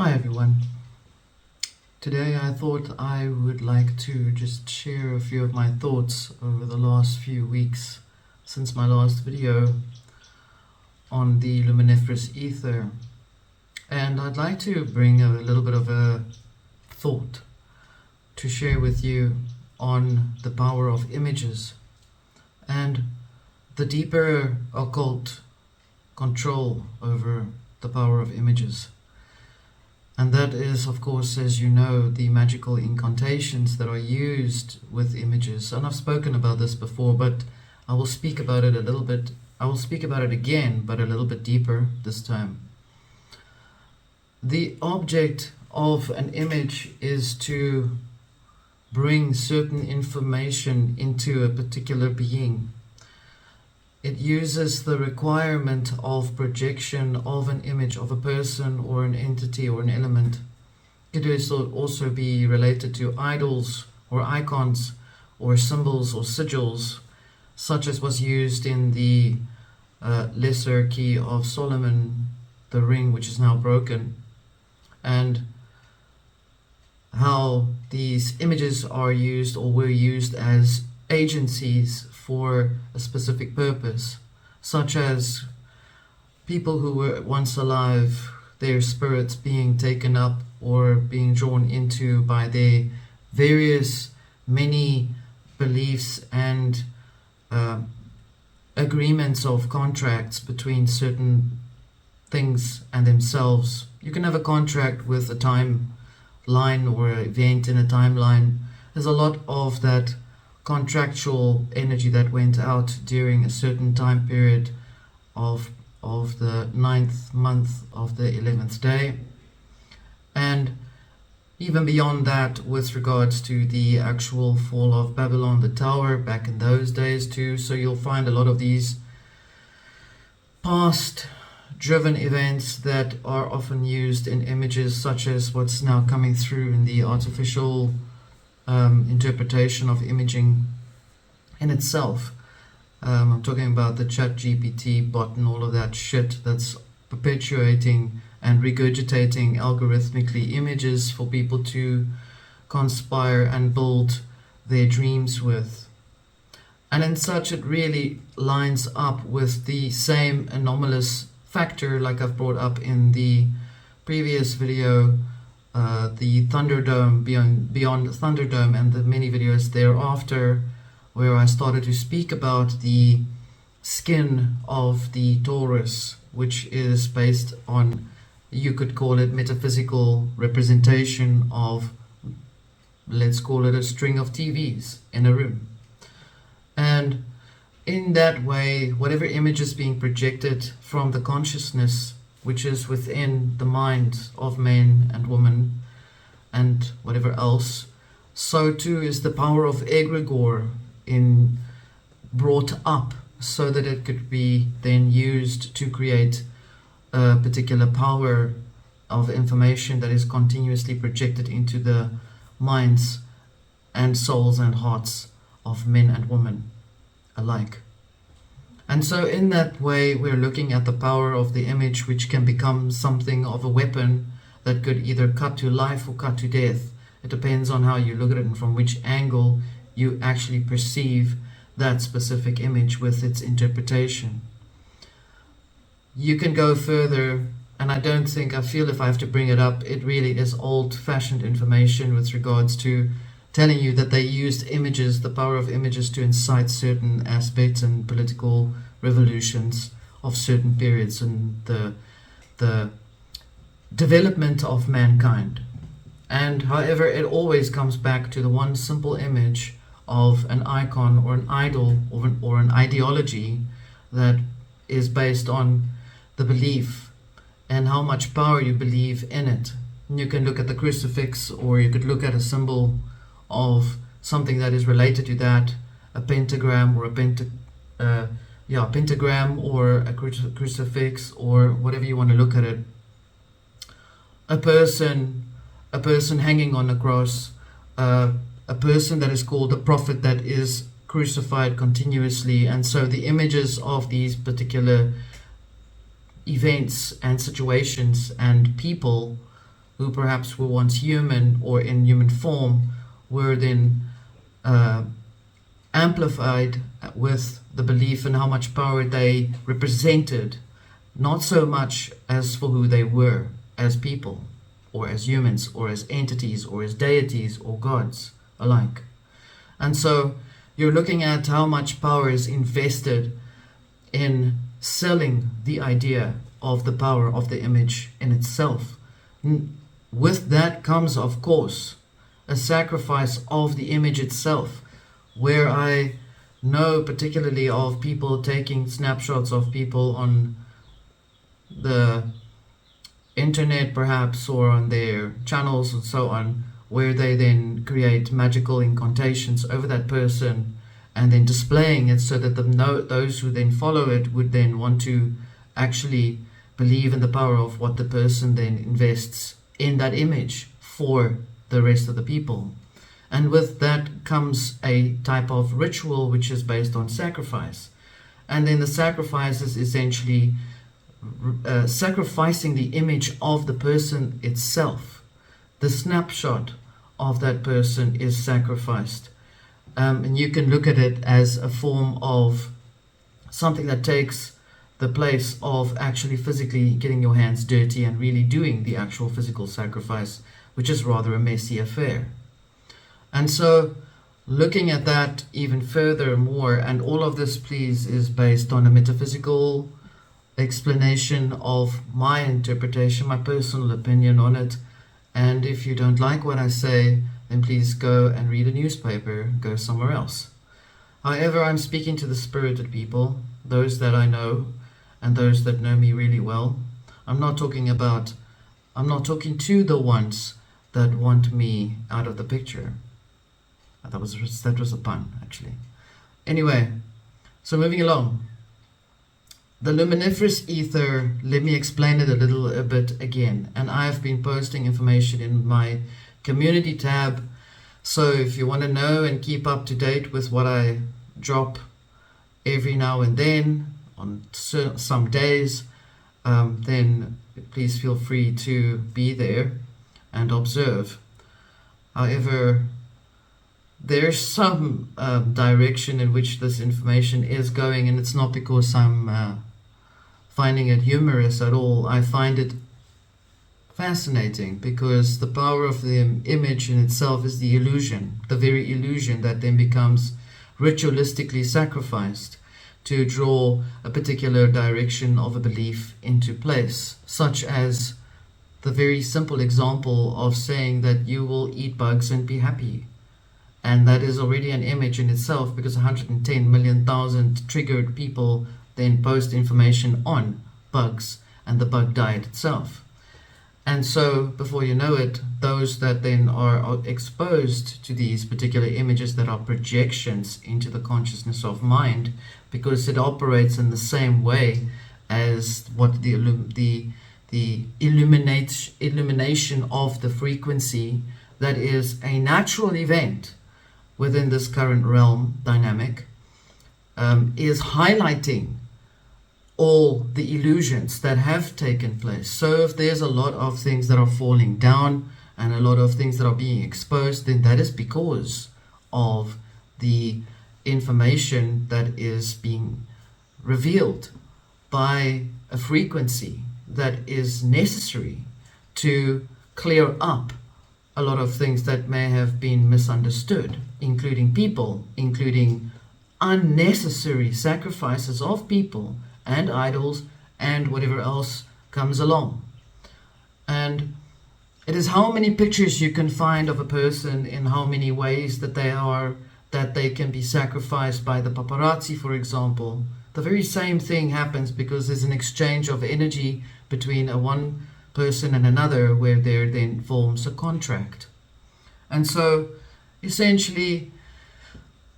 Hi everyone. Today I thought I would like to just share a few of my thoughts over the last few weeks since my last video on the Luminiferous Ether. And I'd like to bring a little bit of a thought to share with you on the power of images and the deeper occult control over the power of images. And that is, of course, as you know, the magical incantations that are used with images. And I've spoken about this before, but I will speak about it a little bit. I will speak about it again, but a little bit deeper this time. The object of an image is to bring certain information into a particular being. It uses the requirement of projection of an image of a person or an entity or an element. It will also be related to idols or icons or symbols or sigils, such as was used in the Lesser Key of Solomon, the ring which is now broken, and how these images are used or were used as agencies for a specific purpose, such as people who were once alive, their spirits being taken up or being drawn into by their various many beliefs and agreements of contracts between certain things and themselves. You can have a contract with a timeline or an event in a timeline. There's a lot of that contractual energy that went out during a certain time period of the 9th month of the 11th day, and even beyond that with regards to the actual fall of Babylon, the tower, back in those days too. So you'll find a lot of these past driven events that are often used in images, such as what's now coming through in the artificial interpretation of imaging in itself. I'm talking about the ChatGPT bot and all of that shit that's perpetuating and regurgitating algorithmically images for people to conspire and build their dreams with. And in such, it really lines up with the same anomalous factor like I've brought up in the previous video, the Thunderdome, beyond Thunderdome, and the many videos thereafter, where I started to speak about the skin of the Taurus, which is based on, you could call it, metaphysical representation of, let's call it, a string of TVs in a room. And in that way, whatever image is being projected from the consciousness which is within the minds of men and women and whatever else, so too is the power of egregore brought up so that it could be then used to create a particular power of information that is continuously projected into the minds and souls and hearts of men and women alike. And so in that way, we're looking at the power of the image, which can become something of a weapon that could either cut to life or cut to death. It depends on how you look at it and from which angle you actually perceive that specific image with its interpretation. You can go further, and I feel if I have to bring it up, it really is old-fashioned information with regards to telling you that they used images, the power of images, to incite certain aspects and political revolutions of certain periods and the development of mankind. And however, it always comes back to the one simple image of an icon or an idol or an ideology that is based on the belief and how much power you believe in it. And you can look at the crucifix, or you could look at a symbol of something that is related to that, a pentagram or a pentagram or a crucifix, or whatever you want to look at it. A person hanging on a cross, a person that is called a prophet that is crucified continuously. And so the images of these particular events and situations and people who perhaps were once human or in human form were then amplified with the belief in how much power they represented, not so much as for who they were as people, or as humans, or as entities, or as deities, or gods alike. And so you're looking at how much power is invested in selling the idea of the power of the image in itself. With that comes, of course, a sacrifice of the image itself, where I know particularly of people taking snapshots of people on the internet perhaps, or on their channels and so on, where they then create magical incantations over that person and then displaying it so that those who then follow it would then want to actually believe in the power of what the person then invests in that image for the rest of the people. And with that comes a type of ritual which is based on sacrifice. And then the sacrifice is essentially sacrificing the image of the person itself. The snapshot of that person is sacrificed. And you can look at it as a form of something that takes the place of actually physically getting your hands dirty and really doing the actual physical sacrifice, which is rather a messy affair. And so looking at that even further more, and all of this, please, is based on a metaphysical explanation of my interpretation, my personal opinion on it. And if you don't like what I say, then please go and read a newspaper, go somewhere else. However, I'm speaking to the spirited people, those that I know and those that know me really well. I'm not talking to the ones that want me out of the picture. That was a pun, actually. Anyway, so moving along. The luminiferous ether, let me explain it a bit again. And I've been posting information in my community tab. So if you want to know and keep up to date with what I drop every now and then on some days, then please feel free to be there and observe. However, there's some direction in which this information is going, and it's not because I'm finding it humorous at all. I find it fascinating because the power of the image in itself is the illusion, the very illusion that then becomes ritualistically sacrificed to draw a particular direction of a belief into place, such as the very simple example of saying that you will eat bugs and be happy. And that is already an image in itself, because 110 million triggered people then post information on bugs and the bug diet itself. And so before you know it, those that then are exposed to these particular images that are projections into the consciousness of mind, because it operates in the same way as what the illumination of the frequency that is a natural event within this current realm dynamic, is highlighting all the illusions that have taken place. So if there's a lot of things that are falling down and a lot of things that are being exposed, then that is because of the information that is being revealed by a frequency that is necessary to clear up a lot of things that may have been misunderstood, including people, including unnecessary sacrifices of people and idols and whatever else comes along. And it is how many pictures you can find of a person in how many ways that they can be sacrificed by the paparazzi, for example. The very same thing happens because there's an exchange of energy between one person and another, where there then forms a contract. And so essentially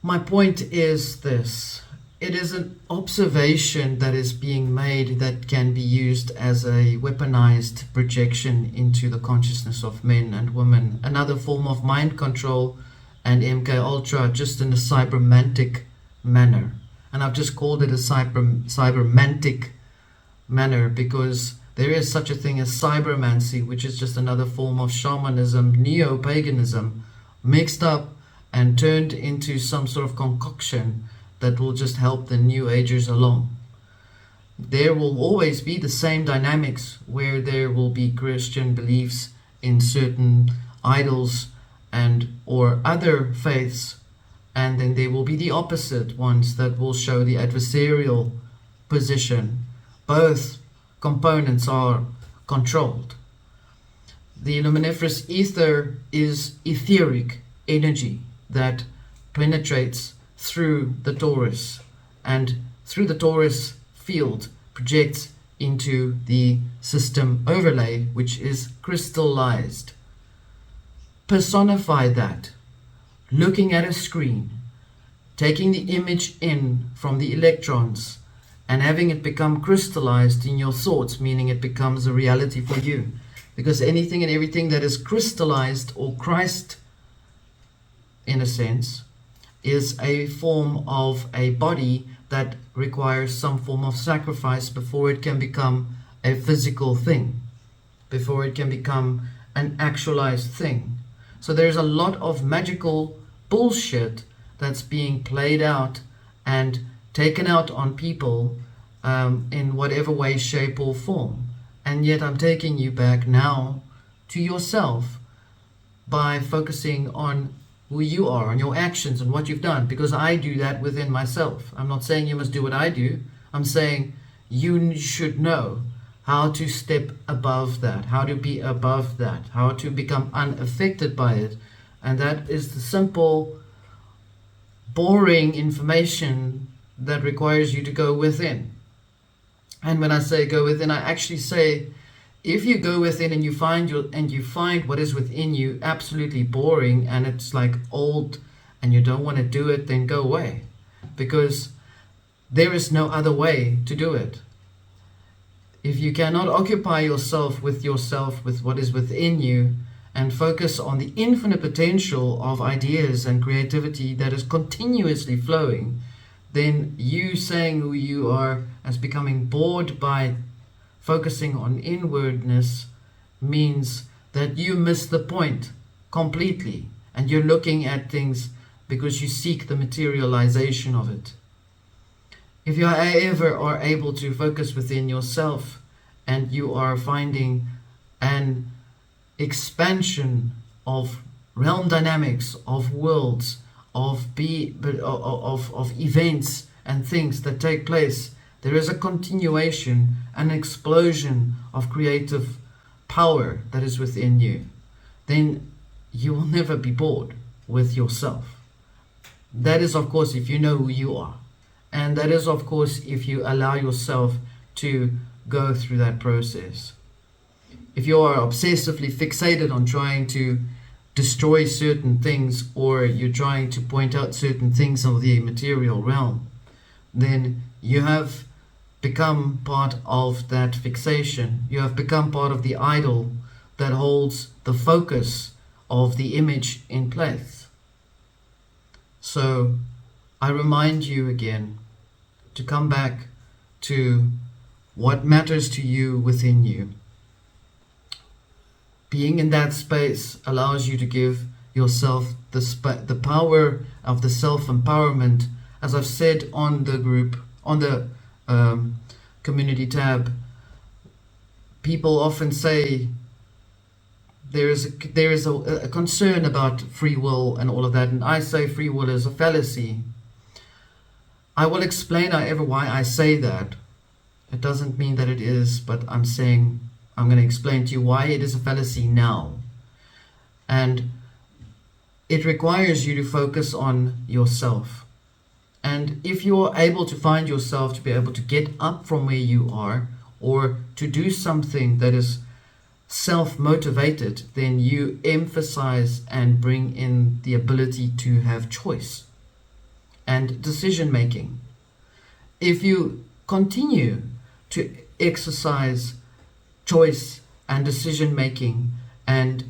my point is this: it is an observation that is being made that can be used as a weaponized projection into the consciousness of men and women, another form of mind control and MK Ultra, just in a cybermantic manner. And I've just called it a cybermantic manner because There is such a thing as cybermancy, which is just another form of shamanism, neo-paganism, mixed up and turned into some sort of concoction that will just help the New Agers along. There will always be the same dynamics where there will be Christian beliefs in certain idols and or other faiths, and then there will be the opposite ones that will show the adversarial position. Both components are controlled. The luminiferous ether is etheric energy that penetrates through the torus, and through the torus field projects into the system overlay, which is crystallized. Personify that. Looking at a screen, taking the image in from the electrons and having it become crystallized in your thoughts, meaning it becomes a reality for you. Because anything and everything that is crystallized, or Christ in a sense, is a form of a body that requires some form of sacrifice before it can become a physical thing, before it can become an actualized thing. So there's a lot of magical bullshit that's being played out and taken out on people in whatever way, shape or form. And yet I'm taking you back now to yourself by focusing on who you are, on your actions and what you've done, because I do that within myself. I'm not saying you must do what I do. I'm saying you should know how to step above that, how to be above that, how to become unaffected by it. And that is the simple, boring information that requires you to go within. And when I say go within, I actually say, if you go within and you find what is within you absolutely boring and it's like old and you don't want to do it, then go away, because there is no other way to do it. If you cannot occupy yourself with what is within you, and focus on the infinite potential of ideas and creativity that is continuously flowing, then you saying who you are as becoming bored by focusing on inwardness means that you miss the point completely, and you're looking at things because you seek the materialization of it. If you ever are able to focus within yourself and you are finding an expansion of realm dynamics, of worlds, of events and things that take place, there is a continuation, an explosion of creative power that is within you, then you will never be bored with yourself. That is, of course, if you know who you are. And that is, of course, if you allow yourself to go through that process. If you are obsessively fixated on trying to destroy certain things, or you're trying to point out certain things of the material realm, then you have become part of that fixation. You have become part of the idol that holds the focus of the image in place. So I remind you again to come back to what matters to you within you. Being in that space allows you to give yourself the power of the self-empowerment. As I've said on the group, on the community tab, people often say there is a concern about free will and all of that, and I say free will is a fallacy. I will explain, however, why I say that. It doesn't mean that it is, but I'm going to explain to you why it is a fallacy now. And it requires you to focus on yourself. And if you are able to find yourself to be able to get up from where you are, or to do something that is self-motivated, then you emphasize and bring in the ability to have choice and decision making. If you continue to exercise choice and decision making and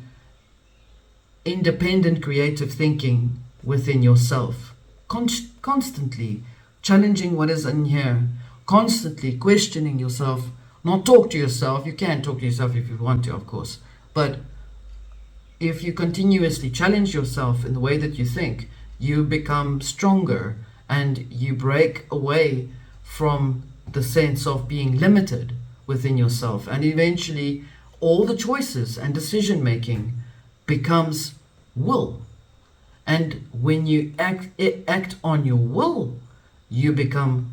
independent creative thinking within yourself, constantly challenging what is in here, constantly questioning yourself Not talk to yourself. You can talk to yourself if you want to, of course. But if you continuously challenge yourself in the way that you think, you become stronger and you break away from the sense of being limited within yourself. And eventually, all the choices and decision making becomes will. And when you act on your will, you become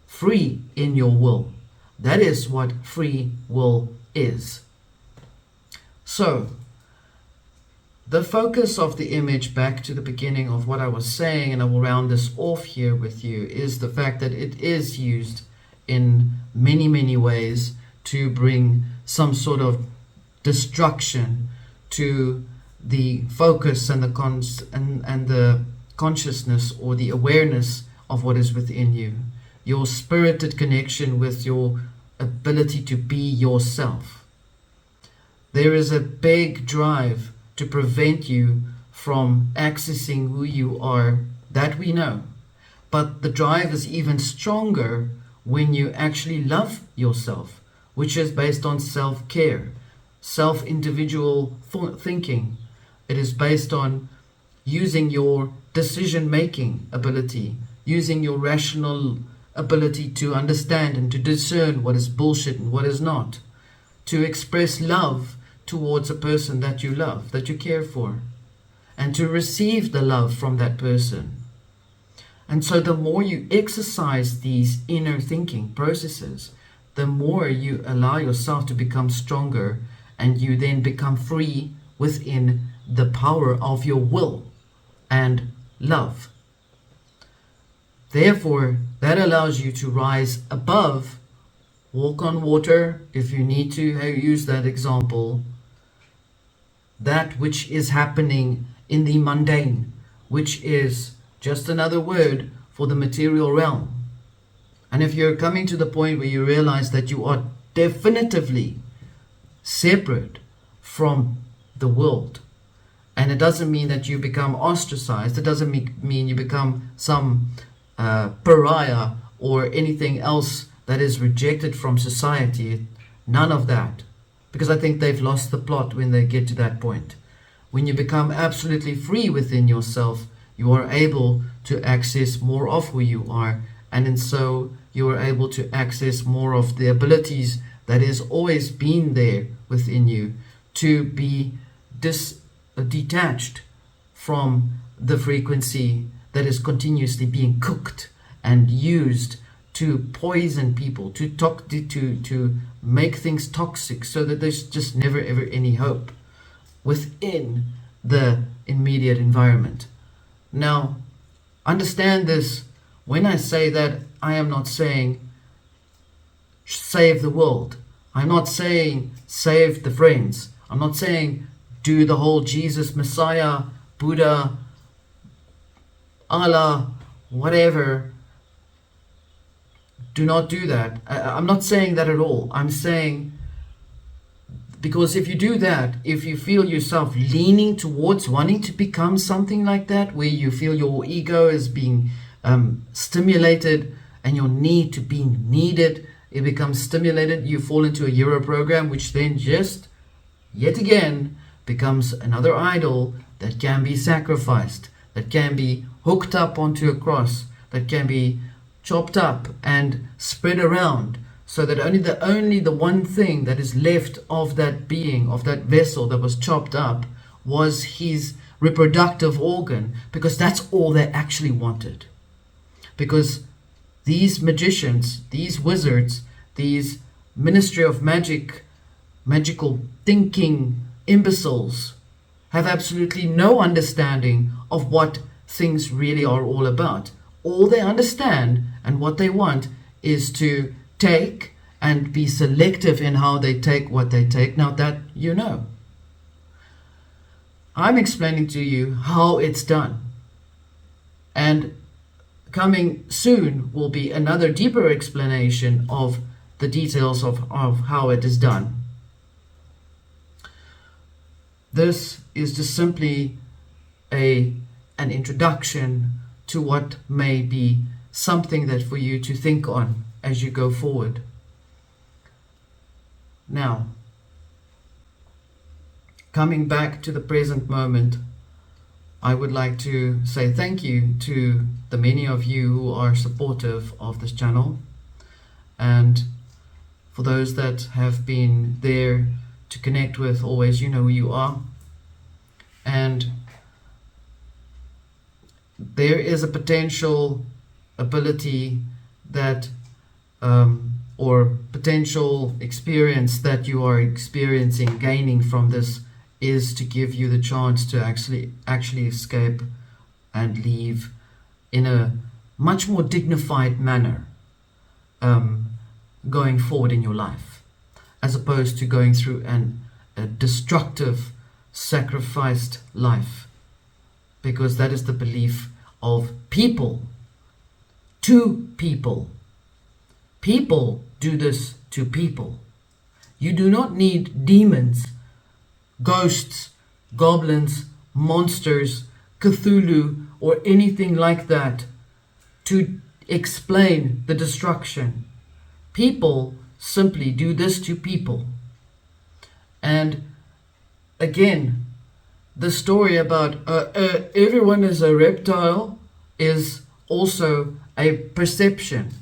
free in your will. That is what free will is. So, the focus of the image, back to the beginning of what I was saying, and I will round this off here with you, is the fact that it is used in many, many ways to bring some sort of destruction to the focus and the consciousness or the awareness of what is within you. Your spirited connection with your ability to be yourself. There is a big drive to prevent you from accessing who you are, that we know. But the drive is even stronger when you actually love yourself, which is based on self-care, self-individual thinking. It is based on using your decision-making ability, using your rational ability to understand and to discern what is bullshit and what is not, to express love towards a person that you love, that you care for, and to receive the love from that person. And so the more you exercise these inner thinking processes, the more you allow yourself to become stronger, and you then become free within the power of your will and love. Therefore, that allows you to rise above, walk on water, if you need to use that example, that which is happening in the mundane, which is just another word for the material realm. And if you're coming to the point where you realize that you are definitively separate from the world, and it doesn't mean that you become ostracized, it doesn't mean you become some pariah or anything else that is rejected from society, none of that. Because I think they've lost the plot when they get to that point. When you become absolutely free within yourself, you are able to access more of who you are, and in so you are able to access more of the abilities that has always been there within you, to be detached from the frequency that is continuously being cooked and used to poison people, to make things toxic, so that there's just never ever any hope within the immediate environment. Now, understand this. When I say that, I am not saying save the world. I'm not saying save the friends. I'm not saying do the whole Jesus, Messiah, Buddha, Allah, whatever. Do not do that. I'm not saying that at all. I'm saying, because if you do that, if you feel yourself leaning towards wanting to become something like that, where you feel your ego is being stimulated and your need to be needed, it becomes stimulated, you fall into a Euro program, which then just, yet again, becomes another idol that can be sacrificed, that can be hooked up onto a cross, that can be chopped up and spread around, so that only the one thing that is left of that being, of that vessel that was chopped up, was his reproductive organ, because that's all they actually wanted. Because these magicians, these wizards, these ministry of magical thinking imbeciles have absolutely no understanding of what things really are all about. All they understand and what they want is to take and be selective in how they take what they take. Now that you know. I'm explaining to you how it's done. And coming soon will be another deeper explanation of the details of how it is done. This is just simply an introduction to what may be something that for you to think on as you go forward. Now, coming back to the present moment, I would like to say thank you to the many of you who are supportive of this channel, and for those that have been there to connect with, always, you know who you are. And there is a potential ability that or potential experience that you are experiencing, gaining from this, is to give you the chance to actually escape and leave in a much more dignified manner, going forward in your life, as opposed to going through a destructive, sacrificed life, because that is the belief of people. To people. People do this to people. You do not need demons, ghosts, goblins, monsters, Cthulhu, or anything like that to explain the destruction. People simply do this to people. And again, the story about everyone is a reptile is also a perception.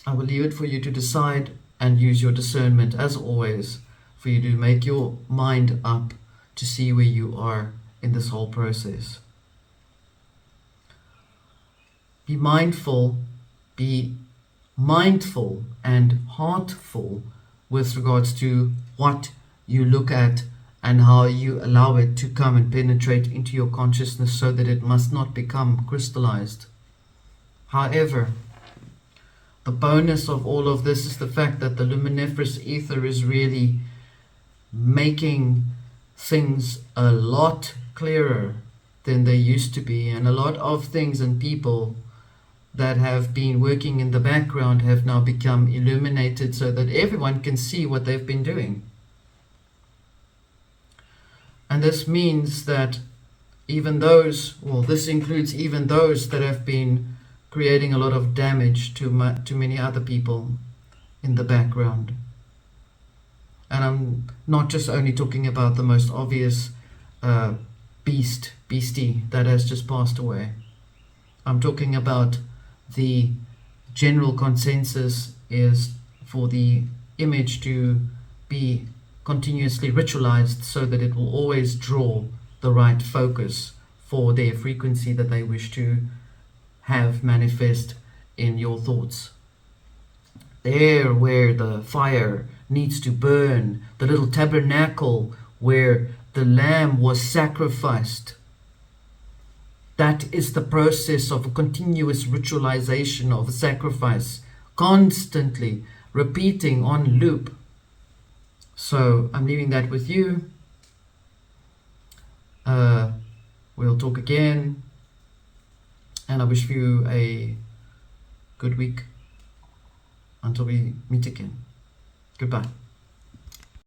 I will leave it for you to decide and use your discernment, as always, for you to make your mind up to see where you are in this whole process. Be mindful and heartful with regards to what you look at and how you allow it to come and penetrate into your consciousness, so that it must not become crystallized. However, the bonus of all of this is the fact that the Luminiferous Ether is really making things a lot clearer than they used to be, and a lot of things and people that have been working in the background have now become illuminated, so that everyone can see what they've been doing. And this means that even those, well, this includes even those that have been creating a lot of damage to many other people in the background. And I'm not just only talking about the most obvious beastie that has just passed away. I'm talking about the general consensus is for the image to be continuously ritualized, so that it will always draw the right focus for their frequency that they wish to have manifest in your thoughts. There where the fire needs to burn, the little tabernacle where the lamb was sacrificed. That is the process of a continuous ritualization of a sacrifice, constantly repeating on loop. So I'm leaving that with you. We'll talk again, and I wish you a good week until we meet again. Goodbye.